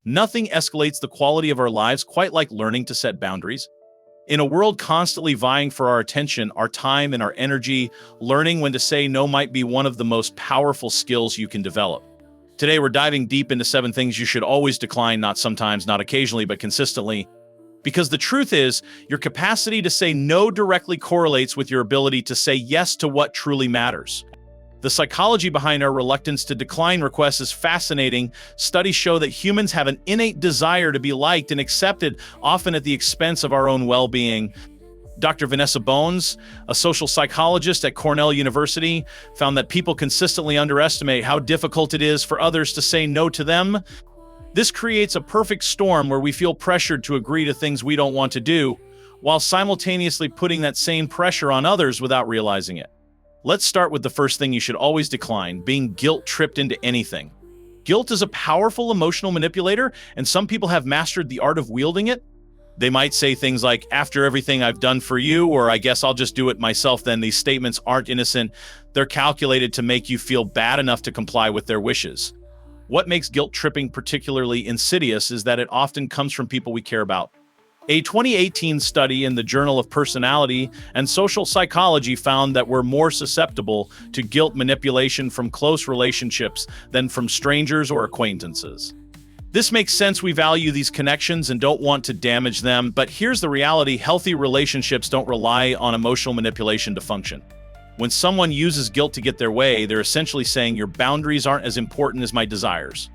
Nothing escalates the quality of our lives quite like learning to set boundaries. In a world constantly vying for our attention, our time, and our energy, learning when to say no might be one of the most powerful skills you can develop. Today, we're diving deep into 7 things you should always decline, not sometimes, not occasionally, but consistently. Because the truth is, your capacity to say no directly correlates with your ability to say yes to what truly matters. The psychology behind our reluctance to decline requests is fascinating. Studies show that humans have an innate desire to be liked and accepted, often at the expense of our own well-being. Dr. Vanessa Bones, a social psychologist at Cornell University, found that people consistently underestimate how difficult it is for others to say no to them. This creates a perfect storm where we feel pressured to agree to things we don't want to do, while simultaneously putting that same pressure on others without realizing it. Let's start with the first thing you should always decline: being guilt-tripped into anything. Guilt is a powerful emotional manipulator, and some people have mastered the art of wielding it. They might say things like, "After everything I've done for you," or "I guess I'll just do it myself then." These statements aren't innocent. They're calculated to make you feel bad enough to comply with their wishes. What makes guilt tripping particularly insidious is that it often comes from people we care about. A 2018 study in the Journal of Personality and Social Psychology found that we're more susceptible to guilt manipulation from close relationships than from strangers or acquaintances. This makes sense. We value these connections and don't want to damage them, but here's the reality: healthy relationships don't rely on emotional manipulation to function. When someone uses guilt to get their way, they're essentially saying your boundaries aren't as important as my desires.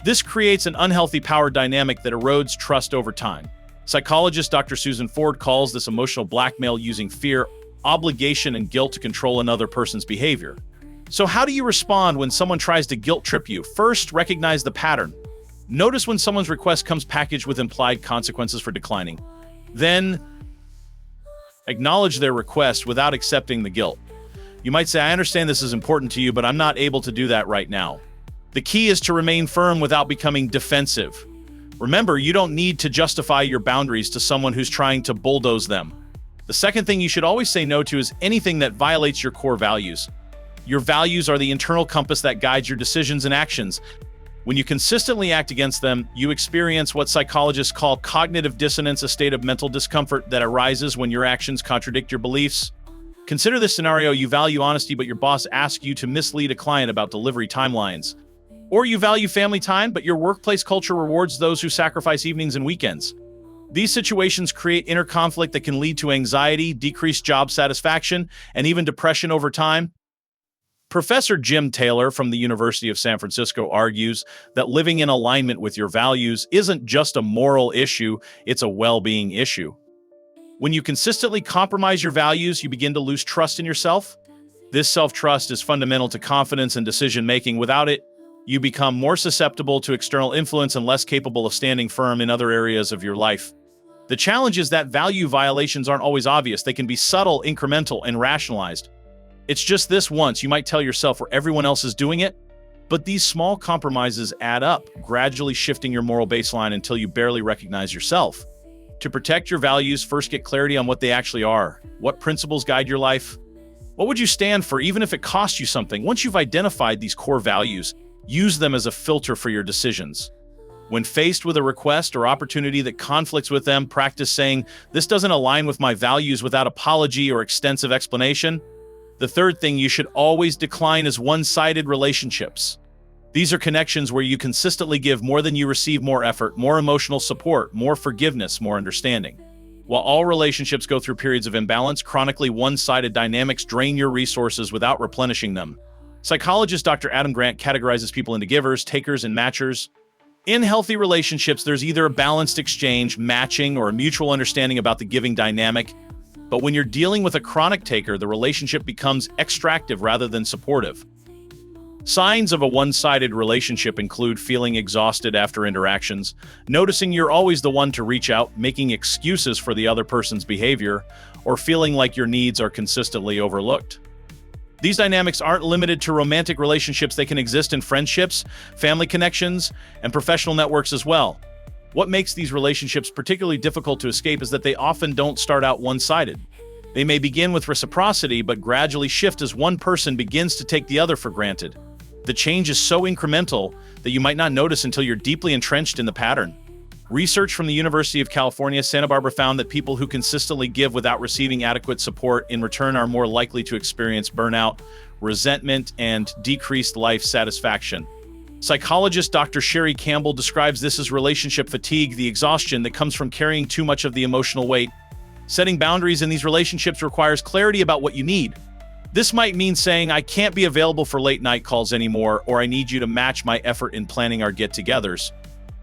This creates an unhealthy power dynamic that erodes trust over time. Psychologist Dr. Susan Ford calls this emotional blackmail, using fear, obligation, and guilt to control another person's behavior. So how do you respond when someone tries to guilt trip you? First, recognize the pattern. Notice when someone's request comes packaged with implied consequences for declining. Then, acknowledge their request without accepting the guilt. You might say, "I understand this is important to you, but I'm not able to do that right now." The key is to remain firm without becoming defensive. Remember, you don't need to justify your boundaries to someone who's trying to bulldoze them. The second thing you should always say no to is anything that violates your core values. Your values are the internal compass that guides your decisions and actions. When you consistently act against them, you experience what psychologists call cognitive dissonance, a state of mental discomfort that arises when your actions contradict your beliefs. Consider this scenario: you value honesty, but your boss asks you to mislead a client about delivery timelines. Or you value family time, but your workplace culture rewards those who sacrifice evenings and weekends. These situations create inner conflict that can lead to anxiety, decreased job satisfaction, and even depression over time. Professor Jim Taylor from the University of San Francisco argues that living in alignment with your values isn't just a moral issue, it's a well-being issue. When you consistently compromise your values, you begin to lose trust in yourself. This self-trust is fundamental to confidence and decision-making. Without it, you become more susceptible to external influence and less capable of standing firm in other areas of your life. The challenge is that value violations aren't always obvious. They can be subtle, incremental, and rationalized. It's just this once, you might tell yourself, where everyone else is doing it. But these small compromises add up, gradually shifting your moral baseline until you barely recognize yourself. To protect your values, first get clarity on what they actually are. What principles guide your life? What would you stand for, even if it costs you something? Once you've identified these core values, use them as a filter for your decisions. When faced with a request or opportunity that conflicts with them, practice saying, "This doesn't align with my values," without apology or extensive explanation. The third thing you should always decline is one-sided relationships. These are connections where you consistently give more than you receive: more effort, more emotional support, more forgiveness, more understanding. While all relationships go through periods of imbalance, chronically one-sided dynamics drain your resources without replenishing them. Psychologist Dr. Adam Grant categorizes people into givers, takers, and matchers. In healthy relationships, there's either a balanced exchange, matching, or a mutual understanding about the giving dynamic. But when you're dealing with a chronic taker, the relationship becomes extractive rather than supportive. Signs of a one-sided relationship include feeling exhausted after interactions, noticing you're always the one to reach out, making excuses for the other person's behavior, or feeling like your needs are consistently overlooked. These dynamics aren't limited to romantic relationships. They can exist in friendships, family connections, and professional networks as well. What makes these relationships particularly difficult to escape is that they often don't start out one-sided. They may begin with reciprocity, but gradually shift as one person begins to take the other for granted. The change is so incremental that you might not notice until you're deeply entrenched in the pattern. Research from the University of California, Santa Barbara found that people who consistently give without receiving adequate support in return are more likely to experience burnout, resentment, and decreased life satisfaction. Psychologist Dr. Sherry Campbell describes this as relationship fatigue, the exhaustion that comes from carrying too much of the emotional weight. Setting boundaries in these relationships requires clarity about what you need. This might mean saying, I can't be available for late night calls anymore, or I need you to match my effort in planning our get-togethers.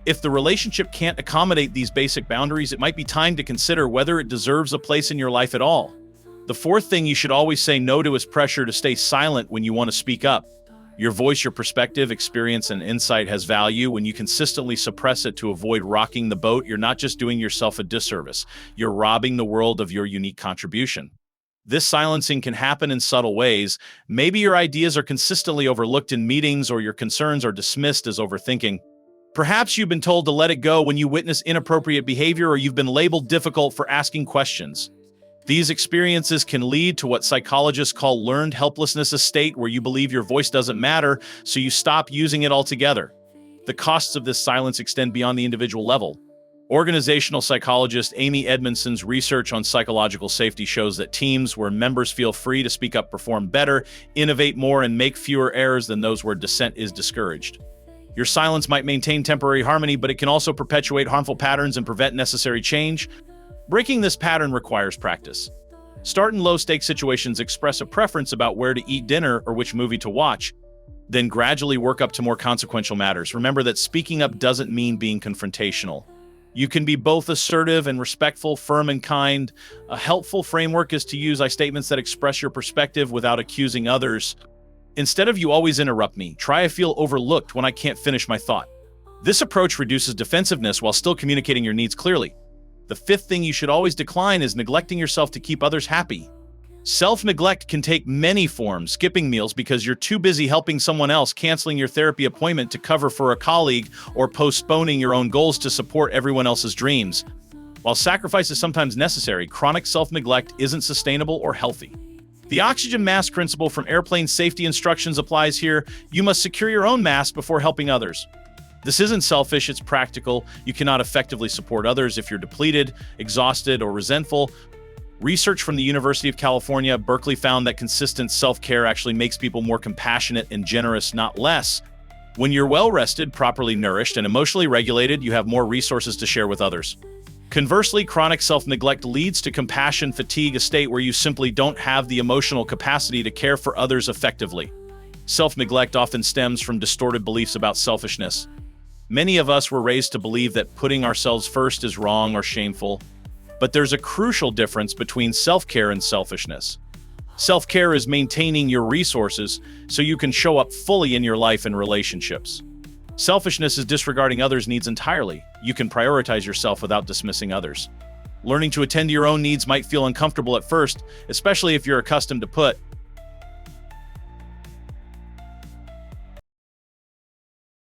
If the relationship can't accommodate these basic boundaries, it might be time to consider whether it deserves a place in your life at all. The fourth thing you should always say no to is pressure to stay silent when you want to speak up. Your voice, your perspective, experience, and insight has value. When you consistently suppress it to avoid rocking the boat, you're not just doing yourself a disservice, you're robbing the world of your unique contribution. This silencing can happen in subtle ways. Maybe your ideas are consistently overlooked in meetings, or your concerns are dismissed as overthinking. Perhaps you've been told to let it go when you witness inappropriate behavior, or you've been labeled difficult for asking questions. These experiences can lead to what psychologists call learned helplessness, a state where you believe your voice doesn't matter, so you stop using it altogether. The costs of this silence extend beyond the individual level. Organizational psychologist Amy Edmondson's research on psychological safety shows that teams where members feel free to speak up perform better, innovate more, and make fewer errors than those where dissent is discouraged. Your silence might maintain temporary harmony, but it can also perpetuate harmful patterns and prevent necessary change. Breaking this pattern requires practice. Start in low-stakes situations, express a preference about where to eat dinner or which movie to watch, then gradually work up to more consequential matters. Remember that speaking up doesn't mean being confrontational. You can be both assertive and respectful, firm and kind. A helpful framework is to use statements that express your perspective without accusing others. Instead of "you always interrupt me," try "I feel overlooked when I can't finish my thought." This approach reduces defensiveness while still communicating your needs clearly. The fifth thing you should always decline is neglecting yourself to keep others happy. Self-neglect can take many forms: skipping meals because you're too busy helping someone else, canceling your therapy appointment to cover for a colleague, or postponing your own goals to support everyone else's dreams. While sacrifice is sometimes necessary, chronic self-neglect isn't sustainable or healthy. The oxygen mask principle from airplane safety instructions applies here. You must secure your own mask before helping others. This isn't selfish, it's practical. You cannot effectively support others if you're depleted, exhausted, or resentful. Research from the University of California, Berkeley found that consistent self-care actually makes people more compassionate and generous, not less. When you're well-rested, properly nourished, and emotionally regulated, you have more resources to share with others. Conversely, chronic self-neglect leads to compassion fatigue, a state where you simply don't have the emotional capacity to care for others effectively. Self-neglect often stems from distorted beliefs about selfishness. Many of us were raised to believe that putting ourselves first is wrong or shameful. But there's a crucial difference between self-care and selfishness. Self-care is maintaining your resources so you can show up fully in your life and relationships. Selfishness is disregarding others' needs entirely. You can prioritize yourself without dismissing others. Learning to attend to your own needs might feel uncomfortable at first, especially if you're accustomed to put